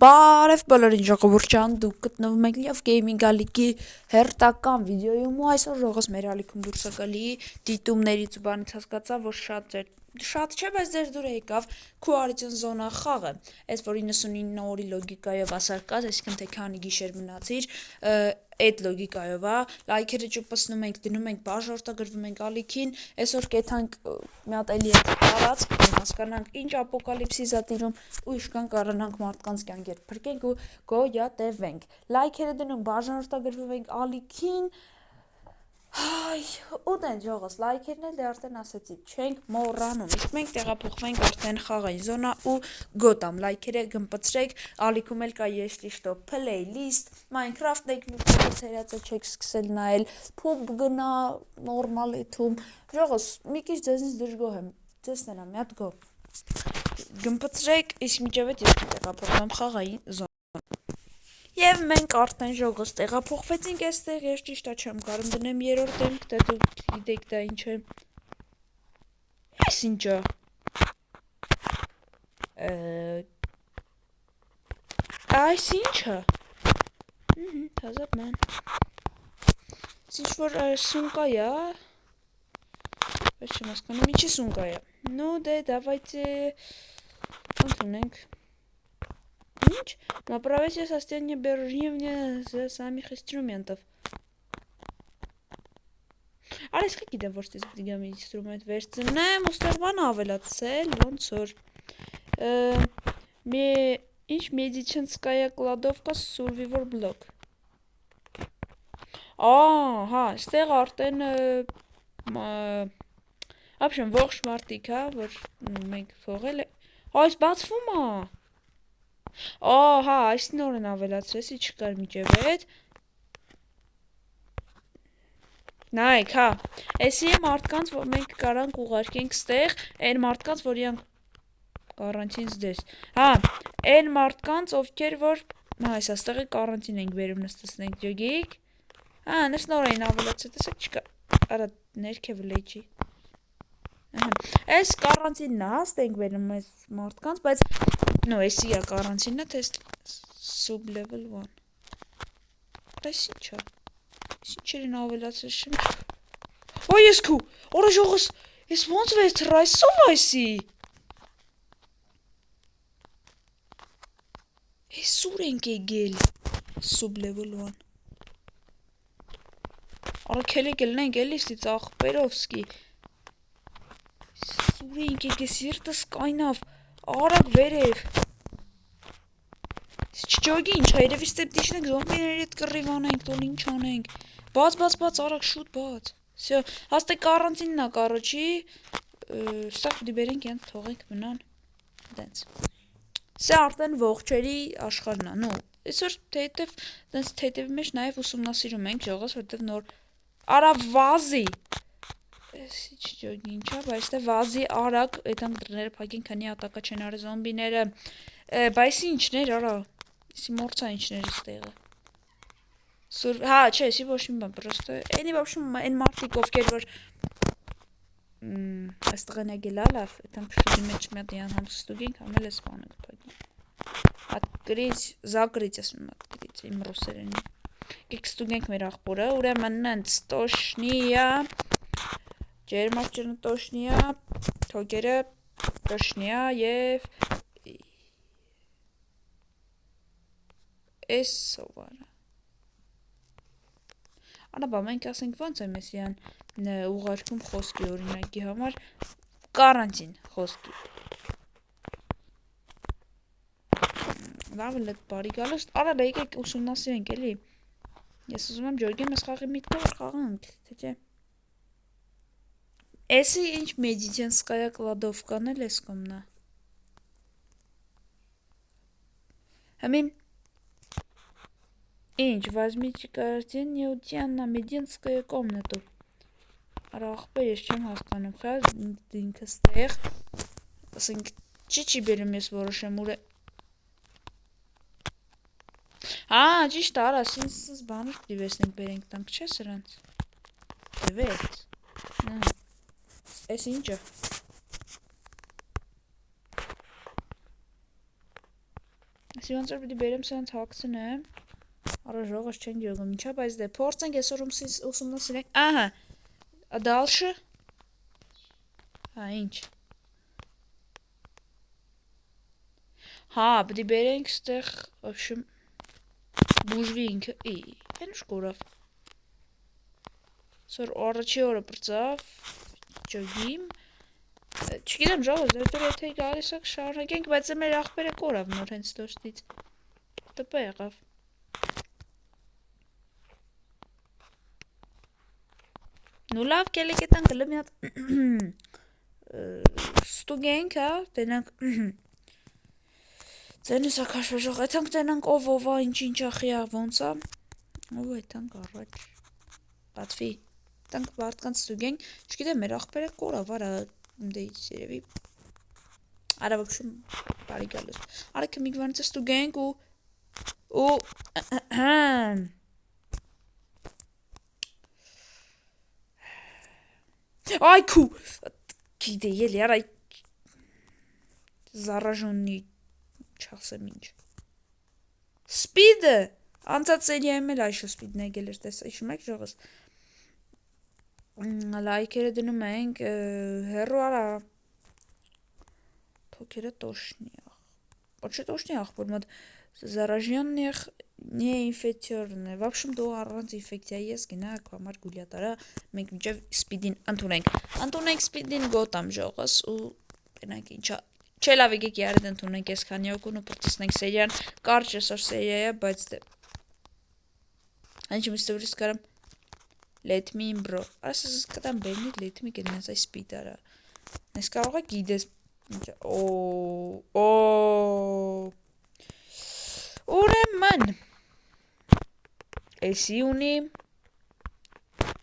Բարև բոլորին ժողովուրդ դուք գտնվում եք Լիավ Գեյմինգ ալիքի հերթական վիդեոյում ու այսօր ժողովուրդ մեր ալիքում դուրս է գալի դիտումներից ու բանից հասկացա, որ շատ չէ, բայց դուր եկավ Coalition Zone խաղը, այս որ 99 օրի լոգիկայով ասարկած, այսինքն թե քանի գիշեր մնացիր, այդ լոգիկայով է, լայքերը ճուպացնում ենք, դնում ենք, բաժանորդագրվում ենք ալիքին, այսօր կեթանք մի հատ էլի տարած, հասկանանք ինչ ապոկալիպսիս ա տիրում ու իշքան կարողանանք մարդկանց կյանքեր փրկենք ու գոյատևենք, լայքերը դնում, բաժանորդագրվում ենք ալիքին, ու դեն ժողոս, լայքերն էլ դե արդեն ասեցի, չենք մոռանում, իսկ մենք տեղափոխվենք արդեն խաղային զոնա ու գոտամ, լայքերը գմպցրեք, ալիքում էլ կա եշլի շտո playlist, Minecraft-ն եք մի փոքր հերացը չեք սկսել նայել, փուբ գնա, նորմալ էթում, ժողոս, մի քիչ ձեզնից դժգոհ եմ, ձեզ նրա մի հատ գո, գմպցրեք, իսկ միջև էտ ես տեղափոխվեմ խաղային զոնա Եվ մենք արդեն ժողոս տեղափոխվեցինք այստեղ, ես ճիշտ է չեմ կարում դնեմ երրորդ դեմք, դա դուք գիտեք դա ինչ է։ Այս ինչ է։ Այս ինչ է։ Թազատ ման։ Ինչ որ սումկա է։ Բայց չեմ հասկանում, ինչի սումկա է։ Ну, դե давайте ընդունենք։ Ինչ? Направайте состояние Бержневня за самих инструментов. Արես խի գիտեմ որ ստես պիտի գամ ինստրումենտ վերցնեմ, ուստեղ բան ավելացել, ոնց որ ինչ медицинская кладовка survivor block. Հա, ստեղ արդեն ապշեմ ողջ մարդիկ, հա, որ մենք թողել է։ Այս բացվում է։ Հա, այս նոր են ավելացրես, ի չկար միջև էտ։ Նայք, հա, էսի է մարդկանց, որ մենք կարանք ուղարկենք ստեղ, են մարդկանց, որ յանք կարանտին զդես։ Հա, են մարդկանց, ովքեր, որ, հա, այս աստեղը կարանտին ենք վերում նստսնենք ջոգիկ։ Հա, նես նոր էին ավելացրել, տեսակ չկա, արա ներքև լեջի։ Այս կարանտինն է, ստենք վերում այս մարդկանց, բայց նո, էսի է կարանտինը, թե sub-level 1։ Այս ինչ է։ Այս ինչեր են ավելացրել շեմ։ Ոյ ես քու, օրա ժողոս, ես ոնց վերցր այսով այսի։ Ես ուր ենք եկել sub-level 1։ Արա քելեք ելնենք էլիսի ծախպերովսկի։ Ուր ենք եկել սիրտս կայնավ, արագ վերև։ Չջոգի ինչ, երևի ստեպ դիշնենք զոմբիների հետ կռիվ անենք, տոլ ինչ անենք։ Բաց, արագ շուտ բաց։ Всё, հաստե կարանտինն է կարոջի, ստեղ պիտի բերենք յանք թողենք մնան։ Դենց։ Սա արդեն ողջերի աշխարհն է, նո։ Այսօր թեթև, դենց թեթևի մեջ նաև ուսումնասիրում ենք ժողոս, որտեվ նոր արա վազի։ Էսի չջոգի ինչա, բայց դե վազի արագ, այդանք դռները փակենք, քանի ատակա չեն արել զոմբիները։ Բայց ինչներ, արա։ Իսի մորցա ինչներ ստեղը։ Հա, չէ, իսի ոչ մի բան, պրոստը։ Էնի в общем, այն մարդիկ ովքեր որ այստեղ են եկել լավ, այդանք շուտի մեջ մի հատ յան համ ստուգենք, համ էլ էս բանը կփակենք։ Открыть, закрыть, ասում открыть, իմ ռուսերենի։ Գեք ստուգենք մեր աղբորը, ուրեմն նենց տոշնիա ջերմակճրը տոշնիա, թոքերը տոշնիա և էս սովարը։ Անաբա, մենք ասենք ոնց է մեզ յան ուղարկում խոսքի օրինակի համար, կարանտին խոսքի։ Լավ էլ էտ բարի գալուստ, արա դա եկեք ուսումնասիրենք էլի։ Ես ուզում եմ ջոգեմ ես խաղի միտքով խաղանք, թե չէ։ Էսի ինչ медицинская кладовкան էլ ես կոմնա։ Հմիմ Ինչ, возьмите картин на медицинскую комнату։ Արա աղբեր ես չեմ հասկանում, խա ինքը ստեղ, ասենք չի բերում ես որոշեմ ուր է։ Հա, ճիշտ արա, սինս բանուր պիտի վեսնենք բերենք տանք, չէ սրանց։ Դվեց։ Էս ինչը։ Այսի ոնց որ պիտի բերեմ սրանց հագցնեմ։ Արա ժողս չեն գյոգում, ինչա, բայց դե փորձենք այսօր ուսումնասիրենք։ Ահա, դալշը։ Հա, ինչ։ Հա, պիտի բերենք ստեղ, ոբշեմ, բուժվի ինքը, են շկորավ։ Սոր առաջի օրը պրծավ, ճոգիմ, չգիտեմ ժողս, դեպտոր եթե գալիս ակ շարնագենք, բայց է մեր աղբերը կորավ նոր հենց դոստից, տպը եղավ։ Նու լավ կելեք էտան գլը մի հատ ստուգենք, հա, տենանք ձենս ակաշվեժող, էտանք տենանք ով ա, ինչ ախիա, ոնց ա, ով էտանք առաջ, բատվի, տանք բարտկանց ստուգենք, չգիտեմ մեր աղբերը կորավ, արա, դեից երևի, արա վկշում բարի գալուս, արա կմիգվանից ստուգենք ու Այ քու գիտե ելի արա զարաժոնի չասեմ ինչ Սպիդը անցած սերիայում էլ այշո սպիդն եկել էր տեսա հիշում եք ժողս լայքերը դնում ենք հեռու արա փոքերը տոշնիախ Ոչե տոշնիախ որ մոտ зараженных неинфекционных. В общем, до առանց ինֆեկցիա ես գնաք համար գուլյատարա մենք միջև սպիդին ընդունենք սպիդին գոտամ ժողս ու գնանք ինչա չէ լավ եկեք երդ ընդունենք այս քանի օկուն ու պրծեսնենք սերիան կարճ այսօր սերիա է բայց դե Անջի մստորից կարամ let me in bro ասես կտամ բերնի let me գնաց այս սպիդարա Ես կարող եք գիդես Ուրեմն Էսի ունի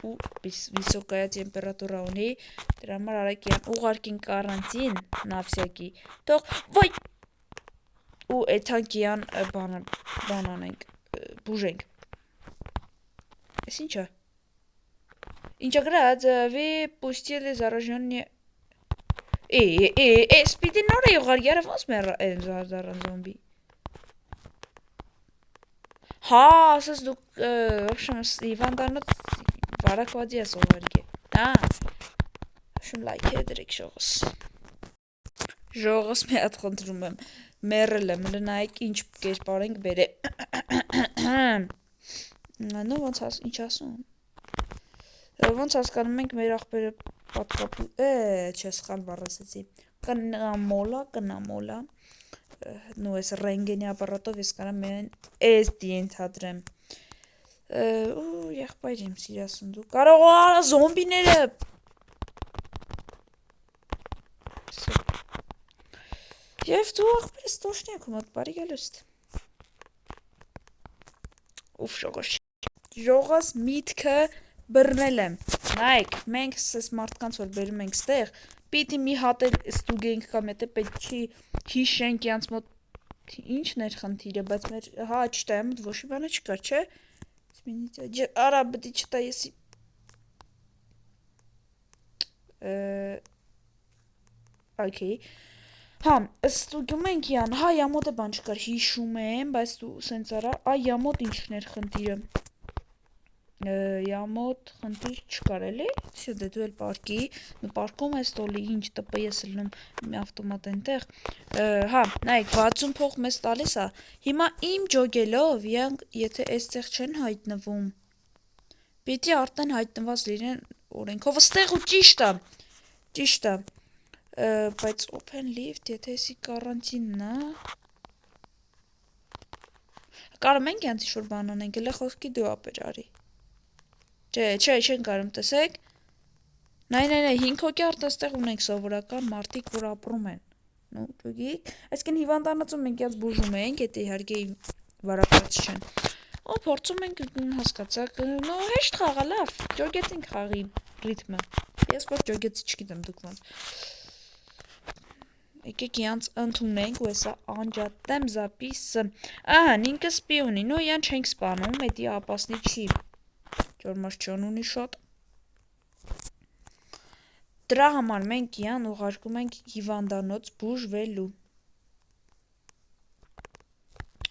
ու վիսոկայա տեմպերատուրա ունի դրա համար արագ ուղարկին կարանտին նավսյակի թող ոյ ու էթանկյան բանանենք բուժենք Էս ինչա Ինչա գրած вы пустили зараженные Սպիդի նոր է յուղար յարը ոնց մեր զարդարան զոմբի Հա, ասես դուք вообще Իվանդանոց բարակվադի ես ովերգե Հա, շում լայքերը դրեք ժողս Ժողս մի հատ խնդրում եմ մերել եմ լնայեք ինչ կերպար ենք բերը Նո ոնց ինչ ասում Ոնց հասկանում ենք մեր աղբերը պատկապի Չէ սխալ բառասեցի կնամոլա նու ես ռենգենի ապարատով ես կարամ մեն ես դիենթադրեմ ու եղբայր եմ սիրասուն դու կարող արա զոմբիները Եվ դու աղբերս տոշնի եք հոմատ բարի գալուստ Ուվ ժողս միտքը բրնել եմ նայք մենք սես մարդկանց որ բերում ենք ստեղ պիտի մի հատ էլ ստուգենք կամ եթե պետք չի հիշենք յանց մոտ ինչն էր խնդիրը բայց մեր հա չտայ մոտ ոչ մի բանը չկար չէ արա բդի չտա եսի Okay Հա ստուգում ենք յան հա յամոտ է բան չկար հիշում եմ բայց դու սենց արա այ յամոտ ինչն էր խնդիրը Յամոտ խնդիր չկար էլի Всё դե դու էլ պարկի պարկում ես տոլի ինչ տպ ես լնում մի ավտոմատ այնտեղ հա նայեք 60 փող մեզ տալիս է հիմա իմ ջոգելով եթե այստեղ չեն հայտնվում պիտի արդեն հայտնված լինեն օրենքով ստեղ ու ճիշտ է բայց open lift եթե էսի կարանտինն է Կարում ենք յանց ինչ-որ բան անենք էլե խոսքի դու ապեր արի Չէ, չեն կարում տեսեք Նայ 5 հոգի արդստեղ ունենք սովորական մարդիկ, որ ապրում են նու ճոգիկ այսքեն հիվանդանոցում մենք յաց բուժում ենք եթե իհարկե վարակված չեն ու փորձում ենք հասկացակ նո հեշտ խաղա լավ ջոգեցինք խաղի ռիթմը ես որ ջոգեցի չգիտեմ դուք ոնց Եկեք յանց ընդունենք ու հեսա անջատեմ զապիսը ահա ինքը սպի ունի նո յան չենք սպանում էդի ապասնի չի Ջորմաշ չոն ունի շոտ Դրա համար մենք յան ուղարկում ենք հիվանդանոց բուժվելու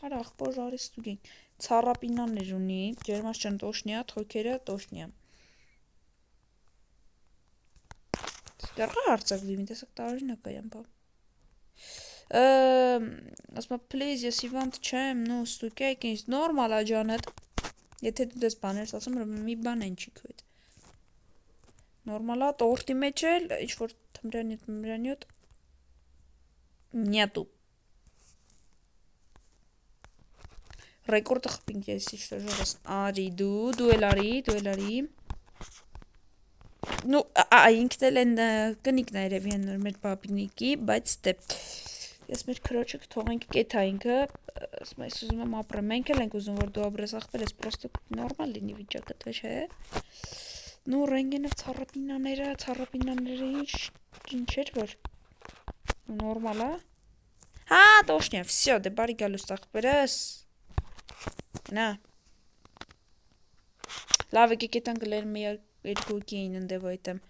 Արա ախպոր արի ստուգին։ Ցառապինաներ ունի, ջերմաշճան տոշնիա, թոքերը տոշնիա։ Ստեղա հարցակվի, մի տեսակ տարօրինակ է յամբա։ Ասма please, ես հիվանդ չեմ, նու ստուգեք ինձ նորմալ է ջանդ։ Եթե դու դες բաներս ասում, մի բան են չի քո հետ։ Նորմալ է, տորտի մեջ էլ ինչ որ թմրանյութ նյատու։ Ռեկորդը խփինք ես ինչ-որ ժողս։ Արի դու էլ արի։ Ну, ինքն էլ են կնիկն է երևի են մեր բաբինիկի, բայց դե ես մեր քրոջը կթողենք կեթա ինքը, ասում ես ուզում եմ ապրեմ, մենք էլ ենք ուզում որ դու ապրես ախպեր, ես պրոստը նորմալ լինի վիճակը, թե չէ։ Ну, ռենգենով ցառապինաները ինչ էր որ նորմալ է։ Հա, տոշնյա, всё, դե բարի գալուստ ախպերս։ Նա։ Լավ եկեք կետան գլեր մի երկուքի էին ընդեվո այդեմ։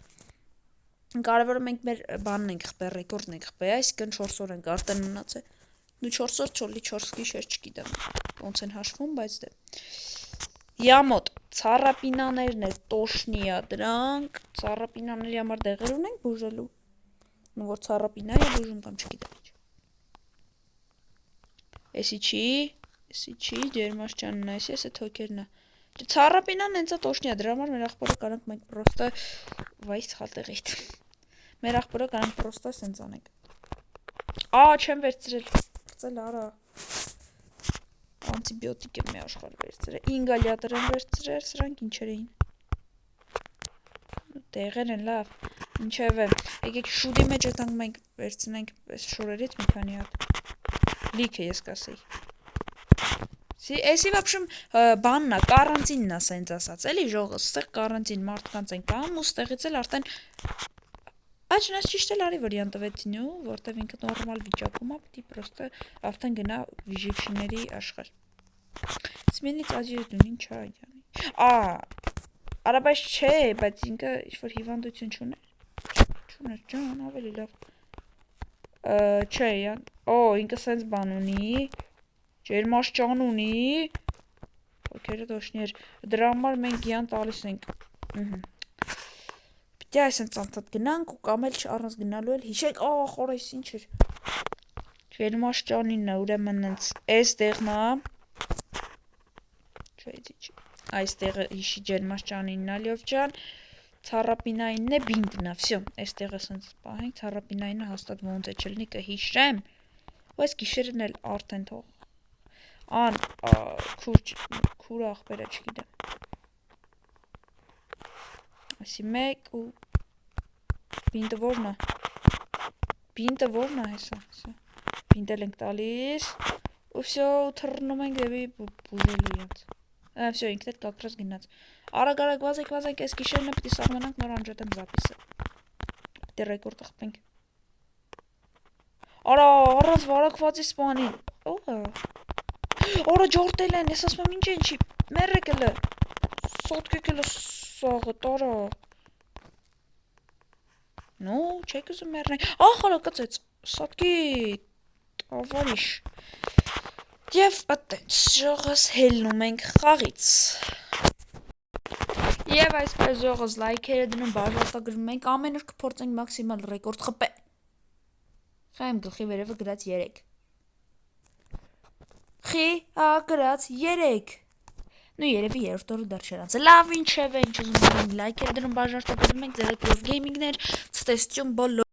Կարևորը մենք մեր բանն ենք խպե, ռեկորդն ենք խպե, այսինքն 4 օր ենք արդեն մնացել։ Դու 4 օր չոլի 4 գիշեր չգիտեմ ոնց են հաշվում, բայց դե։ Յամոտ, ցառապինաներն է տոշնիա դրանք, ցառապինաների համար դեղեր ունենք բուժելու։ Ну որ ցառապինա է բուժում կամ չգիտեմ ինչ։ Էսի չի, ջերմաշճանն է, էսի թոքերն է։ Ցառապինան հենց է տոշնիա, դրա համար մեր ախպորը կանանք մենք պրոստը վայ սխալտեղ էիտ։ Մեր ախպորը կանանք պրոստը սենց անենք։ Չեմ վերցրել արա։ Անտիբիոտիկ եմ մի աշխարհ վերցրել։ Ինգալյատոր եմ վերցրել, սրանք ինչեր էին։ Տեղեր են լավ։ Ինչևէ, եկեք շուտի մեջ այդանք մենք վերցնենք այս շորերից մի քանի հատ։ Լիքը ես կասեի։ Էսի вообще բանն է, կարանտինն է սենց ասած, էլի ժողը, ստեղ կարանտին մարդկանց են կամ ու ստեղից էլ արդեն Աչնաս ճիշտ էլ արի վարիանտ տվեցին ու որտեվ ինքը նորմալ վիճակում է, պիտի պրոստը արդեն գնա վիժիվշիների աշխարհ։ Սմենից աջերդուն ինչ է յանի։ Արա բայց չէ, բայց ինքը ինչ-որ հիվանդություն չուներ։ Չուներ, ջան, ավելի լավ։ Չէ, յան։ Ինքը սենց բան ունի։ Ջերմաշճան ունի։ Ոգերը դոշներ։ Դրա համար մենք յան տալիս ենք։ Պիտի այսենց անցած գնանք ու կամ էլ առանց գնալու էլ հիշեք, խորես ինչ էր։ Ջերմաշճանին է, ուրեմն հենց այս տեղն է։ Այս տեղը հիշի ջերմաշճանինն է լյով ջան, ցառապինայինն է, բինտն է, всё, այս տեղը սենց պահենք, ցառապինայինը հաստատ ոնց է չլինի կհիշեմ։ Ու այս գիշերն էլ արդեն թող։ Քուր ախպերը չգիտեմ։ Այսի մեկ ու բինտը որն է։ Բինտը որն է հեսա։ Բինտել ենք տալիս։ Ու всё թռնում ենք դեպի բուժելու յաց։ Всё ինքն էլ կակրած գնաց։ Արագ վազեք, այս գիշերն է պիտի սաղմանանք նոր անջատեմ զապիսը։ Պիտի ռեկորդը խփենք։ Արա, առանց վարակվածի սպանի։ Արա ջորտել են, ես ասում եմ ինչ է ինչի, մերրեք էլը, սոտկեք էլը սաղը, տարա։ Ну, չեք ուզում մերրնենք, խալա կծեց, սոտկի, տավարիշ։ Եվ ատենց ժողս հելնում ենք խաղից։ Եվ այսպես ժողս լայքերը դնում բաժարտագրում ենք, ամեն օր կփորձենք մաքսիմալ ռեկորդ խփել։ Խայմ գլխի վերևը գրած 3։ գրած 3։ Ну երևի երրորդ օրը դեռ չեր անցել։ Լավ ինչև է, ինչ ուզում եմ լայքերը դնում բաժարտագրում ենք, ձեր Gaming-ներ, ցտեսություն բոլոր